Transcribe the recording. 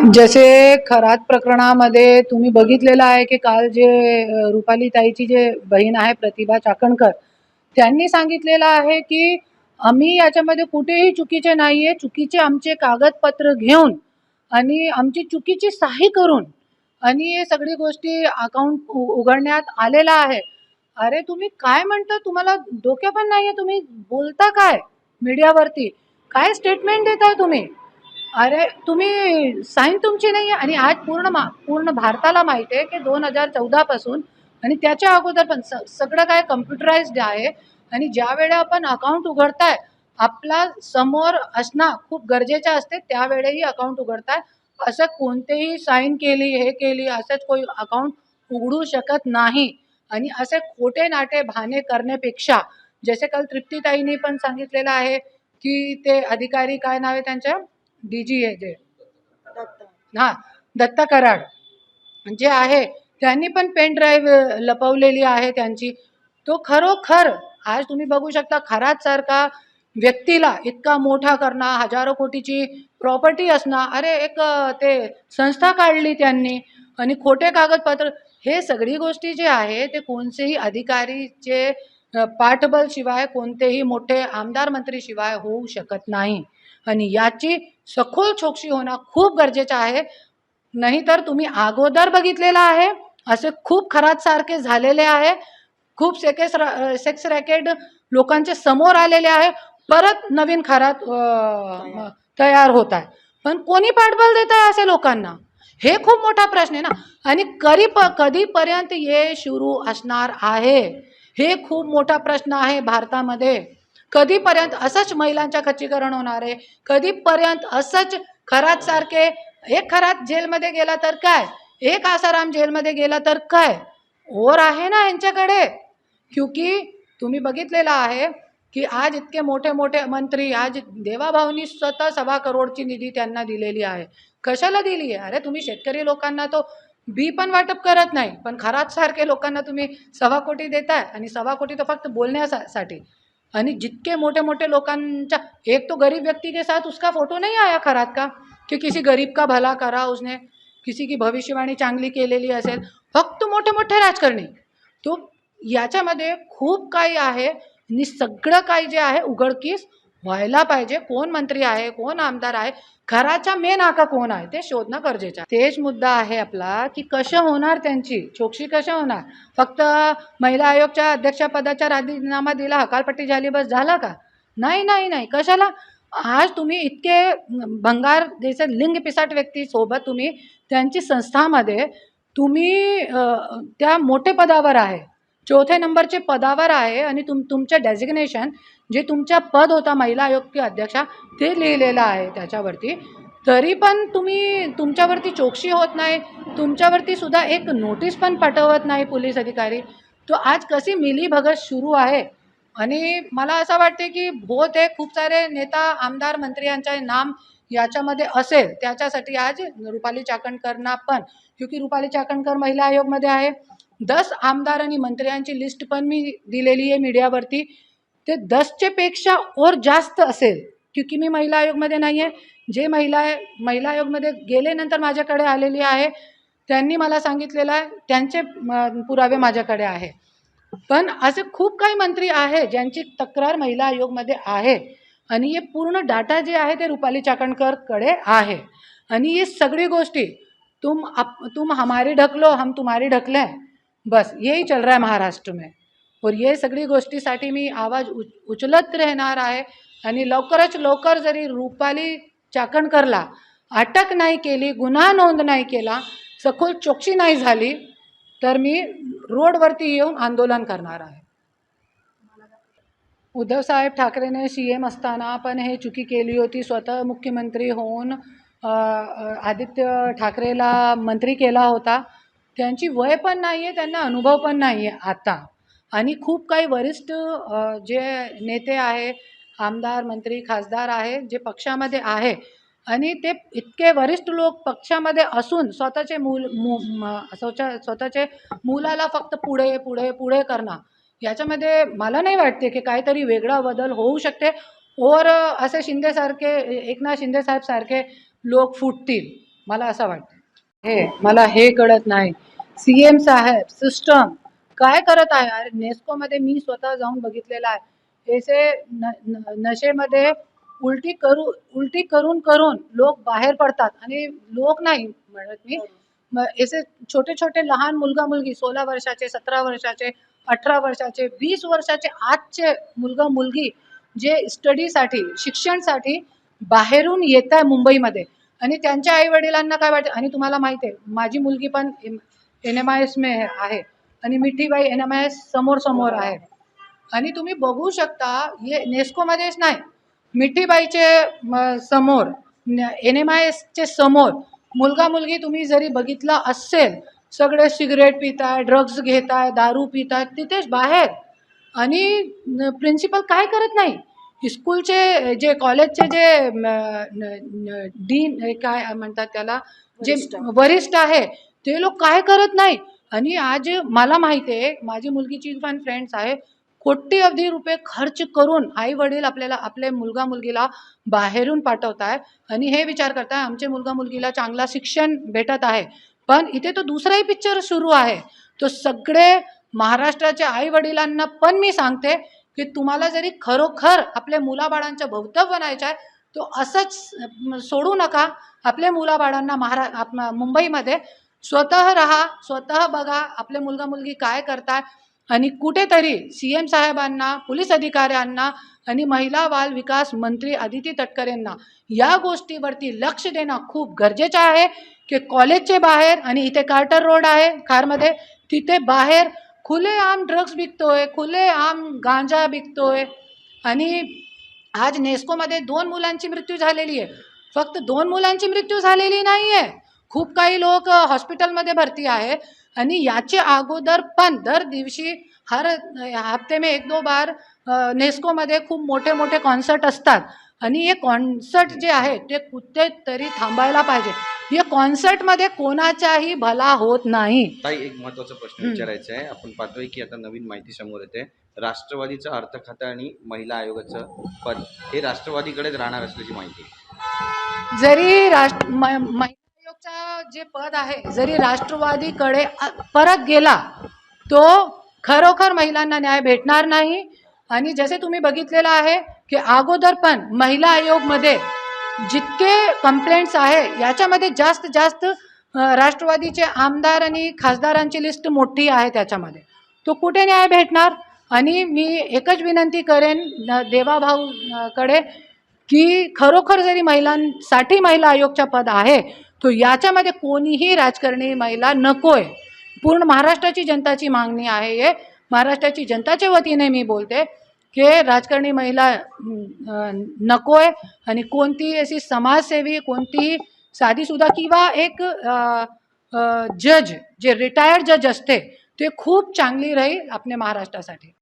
जसे खरात प्रकरणामध्ये तुम्ही बघितलेलं आहे की काल जे रुपाली ताईची जे बहीण आहे प्रतिभा चाकणकर, त्यांनी सांगितलेलं आहे की आम्ही याच्यामध्ये कुठेही चुकीचे नाहीये, चुकीचे आमचे कागदपत्र घेऊन आणि आमची चुकीची सही करून आणि हे सगळी गोष्टी अकाउंट उघडण्यात आलेला आहे. अरे तुम्ही काय म्हणता? तुम्हाला डोक्या पण नाहीये, तुम्ही बोलता काय मीडियावरती? काय स्टेटमेंट देताय तुम्ही? अरे तुम्ही साईन तुमची नाही आहे आणि आज पूर्ण भारताला माहिती आहे की 2014 पासून आणि त्याच्या अगोदर पण सगळं काय कम्प्युटराइज्ड आहे आणि ज्या वेळेला आपण अकाउंट उघडताय आपला समोर असणं खूप गरजेचं असते, त्यावेळेही अकाउंट उघडताय. असं कोणतेही साईन केली हे केली असंच कोई अकाउंट उघडू शकत नाही. आणि असे खोटे नाटे बहाणे करण्यापेक्षा जसे काल तृप्तीताईंनी पण सांगितलेलं आहे की ते अधिकारी काय नाव आहे त्यांचं, डीजी आहे जे हा दत्ता कराड जे आहे त्यांनी पण पेन ड्राईव्ह लपवलेली आहे त्यांची. तो खरोखर आज तुम्ही बघू शकता खरात सारखा व्यक्तीला इतका मोठा करणं, हजारो कोटीची प्रॉपर्टी असणं, अरे एक ते संस्था काढली त्यांनी आणि खोटे कागदपत्र, हे सगळी गोष्टी जे आहे ते कोणतेही अधिकारीचे पाठबळ शिवाय कोणतेही मोठे आमदार मंत्री शिवाय होऊ शकत नाही आणि याची सखोल चौकशी होणं खूप गरजेचं आहे. नाहीतर तुम्ही अगोदर बघितलेलं आहे असे खूप खरात सारखे झालेले आहे, खूप सेक्स रॅकेट लोकांच्या समोर आलेले आहे, परत नवीन खरात तयार होत आहे. पण कोणी पाठबळ देत आहे असे लोकांना? हे खूप मोठा प्रश्न आहे ना. आणि कधीपर्यंत हे सुरू असणार आहे, हे खूप मोठा प्रश्न आहे भारतामध्ये. कधीपर्यंत असंच महिलांच्या खच्चीकरण होणार आहे? कधीपर्यंत असंच खरात सारखे, एक खरात जेलमध्ये गेला तर काय, एक आसाराम जेलमध्ये गेला तर काय, और आहे ना यांच्याकडे? क्योंकि तुम्ही बघितलेलं आहे की आज इतके मोठे मोठे मंत्री, आज देवाभाऊनी स्वतः 1.25 करोडची निधी त्यांना दिलेली आहे. कशाला दिली आहे? अरे तुम्ही शेतकरी लोकांना तो बी पण वाटप करत नाही, पण खरात सारखे लोकांना तुम्ही 1.25 कोटी देताय आणि 1.25 कोटी तो फक्त बोलण्यासाठी. आणि जितके मोठे मोठे लोकांच्या, एक तो गरीब व्यक्ति के साथ उसका फोटो नहीं आया खरात का कि किसी गरीब का भला करा उसने, किसी की भविष्यवाणी चांगली केलेली असेल, फक्त मोठे मोठे राजकारणी. तो याच्यामध्ये खूप काही आहे आणि सगळं काही जे आहे उघडकीस व्हायला पाहिजे. कोण मंत्री आहे, कोण आमदार आहे, घराचा मेन आका कोण आहे ते शोधणं गरजेचं आहे. तेच मुद्दा आहे आपला की कसं होणार त्यांची चौकशी, कसं होणार? फक्त महिला आयोगच्या अध्यक्षपदाचा राजीनामा दिला, हकालपट्टी झाली, बस झालं का? नाही नाही नाही. कशाला? आज तुम्ही इतके भंगार जैसे लिंग पिसाट व्यक्ती सोबत तुम्ही त्यांची संस्थामध्ये तुम्ही त्या मोठे पदावर आहे, 4थ्या नंबरचे पदावर आहे आणि तुमचं डेझिग्नेशन जे तुमचा पद होता महिला आयोगची अध्यक्षा ते लिहिलेलं आहे त्याच्यावरती, तरी पण तुम्ही तुमच्यावरती चौकशी होत नाही, तुमच्यावरती सुद्धा एक नोटीस पण पाठवत नाही पोलीस अधिकारी. तो आज कशी मिलीभगत सुरू आहे. आणि मला असं वाटते की बहुतेक खूप सारे नेता, आमदार, मंत्र्यांचे नाम याच्यामध्ये असेल, त्याच्यासाठी आज रुपाली चाकणकरना पण, क्योंकि रुपाली चाकणकर महिला आयोगमध्ये आहे. 10 आमदार आणि मंत्र्यांची लिस्ट पण मी दिलेली आहे मीडियावरती. ते 10चे पेक्षा और जास्त असेल, क्योंकि मी महिला आयोगमध्ये नाही आहे. जे महिला आयोगमध्ये गेल्यानंतर माझ्याकडे आलेली आहे, त्यांनी मला सांगितलेलं आहे, त्यांचे पुरावे माझ्याकडे आहे. पण असे खूप काही मंत्री आहे ज्यांची तक्रार महिला आयोगमध्ये आहे आणि हे पूर्ण डाटा जे आहे ते रुपाली चाकणकरकडे आहे. आणि ये सगळी गोष्टी तुम हमारी ढक लो, हम तुम्हारी ढक लें, बस यही चल रहा है महाराष्ट्र में. और ये सगळी गोष्टीसाठी मी आवाज उचलत राहणार आहे. आणि लवकरच लवकर जरी रुपाली चाकणकरला अटक नाही केली, गुन्हा नोंद नाही केला, सखोल चौकशी नाही झाली, तर मी रोडवरती येऊन आंदोलन करणार आहे. उद्धव साहेब ठाकरेने CM असताना पण हे चुकी केली होती. स्वतः मुख्यमंत्री होऊन आदित्य ठाकरेला मंत्री केला होता. त्यांची वय पण नाही आहे, त्यांना अनुभव पण नाही आहे आता. आणि खूप काही वरिष्ठ जे नेते आहे, आमदार, मंत्री, खासदार आहे जे पक्षामध्ये आहे आणि ते इतके वरिष्ठ लोक पक्षामध्ये असून स्वतःचे स्वतःचे मुलाला फक्त पुढे पुढे पुढे करणं, याच्यामध्ये मला नाही वाटते की काहीतरी वेगळा बदल होऊ शकते. और असे शिंदेसारखे, एकनाथ शिंदे साहेब सारखे लोक फुटतील. मला असं वाटतं. मला हे कळत नाही, सीएम साहेब सिस्टम काय करत आहे. अरे नेस्कोमध्ये मी स्वतः जाऊन बघितलेलं आहे. ऐसे नशेमध्ये उलटी करून करून लोक बाहेर पडतात. आणि लोक नाही म्हणत मी, ऐसे छोटे छोटे लहान मुलगा मुलगी 16 वर्षाचे, 17 वर्षाचे, 18 वर्षाचे, 20 वर्षाचे आजचे मुलगा मुलगी जे स्टडीसाठी शिक्षणसाठी बाहेरून येत आहे मुंबईमध्ये. आणि त्यांच्या आई वडिलांना काय वाटतं. आणि तुम्हाला माहिती आहे माझी मुलगी पण NMIS में आहे आणि मिठीबाई NMIS समोर समोर आहे. आणि तुम्ही बघू शकता हे नेस्कोमध्येच नाही, मिठीबाईचे समोर, NMISचे समोर मुलगा मुलगी तुम्ही जरी बघितला असेल, सगळे सिगरेट पिताय, ड्रग्ज घेताय, दारू पिताय तिथेच बाहेर. आणि प्रिन्सिपल काय करत नाही. स्कूलचे जे कॉलेजचे जे डीन काय म्हणतात त्याला, जे वरिष्ठ आहे ते लोक काय करत नाही. आणि आज मला माहिती आहे माझी मुलगीची पण फ्रेंड्स आहे, कोटी रुपये खर्च करून आई वडील आपल्या मुलगा मुलगीला बाहेरून पाठवत आहे. आणि हे विचार करताय आमचे मुलगा मुलगीला चांगला शिक्षण भेटत आहे. पण इथे तो दुसराही पिक्चर सुरू आहे. तो सगळे महाराष्ट्राच्या आई वडिलांना पण मी सांगते की तुम्हाला जरी खरोखर आपल्या मुलाबाळांचं भवितव्य बनायचं आहे तो असंच सोडू नका. आपल्या मुलाबाळांना मुंबईमध्ये स्वतः राहा, स्वतः बघा आपले मुलगा मुलगी काय करतात. आणि कुठेतरी CM साहेबांना, पोलीस अधिकाऱ्यांना आणि महिला बाल विकास मंत्री अदिती तटकरेंना या गोष्टीवरती लक्ष देणं खूप गरजेचं आहे की कॉलेजचे बाहेर, आणि इथे कार्टर रोड आहे खारमध्ये, तिथे बाहेर खुलेआम ड्रग्ज विकतोय, खुलेआम गांजा विकतोय. आणि आज नेस्कोमध्ये 2 मुलांची मृत्यू झालेली आहे. फक्त 2 मुलांची मृत्यू झालेली नाही आहे, खूप काही लोक हॉस्पिटलमध्ये भरती आहे. आणि याचे अगोदर पण दर दिवशी हर हफ्ते में 1-2 बार नेस्कोमध्ये खूप मोठे मोठे कॉन्सर्ट असतात. आणि हे कॉन्सर्ट जे आहे ते कुठेतरी थांबायला पाहिजे. या कॉन्सर्टमध्ये कोणाचाही भला होत नाही. ताई, एक महत्त्वाचा प्रश्न विचारायचा आहे. आपण पाहतोय की आता नवीन माहिती समोर येते, राष्ट्रवादीचं अर्थ खातं आणि महिला आयोगाचं पद हे राष्ट्रवादीकडेच राहणार असल्याची माहिती आहे. जरी महिला आयोगचा जे पद आहे जरी राष्ट्रवादीकडे परत गेला तो खरोखर महिलांना न्याय भेटणार नाही. आणि जसे तुम्ही बघितलेलं आहे की अगोदर पण महिला आयोगमध्ये जितके कंप्लेंट्स आहे याच्यामध्ये जास्त जास्त राष्ट्रवादीचे आमदार आणि खासदारांची लिस्ट मोठी आहे त्याच्यामध्ये. तो कुठे न्याय भेटणार. आणि मी एकच विनंती करेन देवाभाऊकडे की खरोखर जरी महिलांसाठी महिला आयोगचा पद आहे तो याच्यामध्ये कोणीही राजकारणी महिला नकोय. पूर्ण महाराष्ट्राची जनताची मागणी आहे. हे महाराष्ट्राची जनताच्या वतीने मी बोलते की राजकारणी महिला नकोय. आणि कोणती अशी समाजसेवी, कोणती साधीसुद्धा किंवा एक जज जे रिटायर्ड जज असते ते खूप चांगली राहील आपल्या महाराष्ट्रासाठी.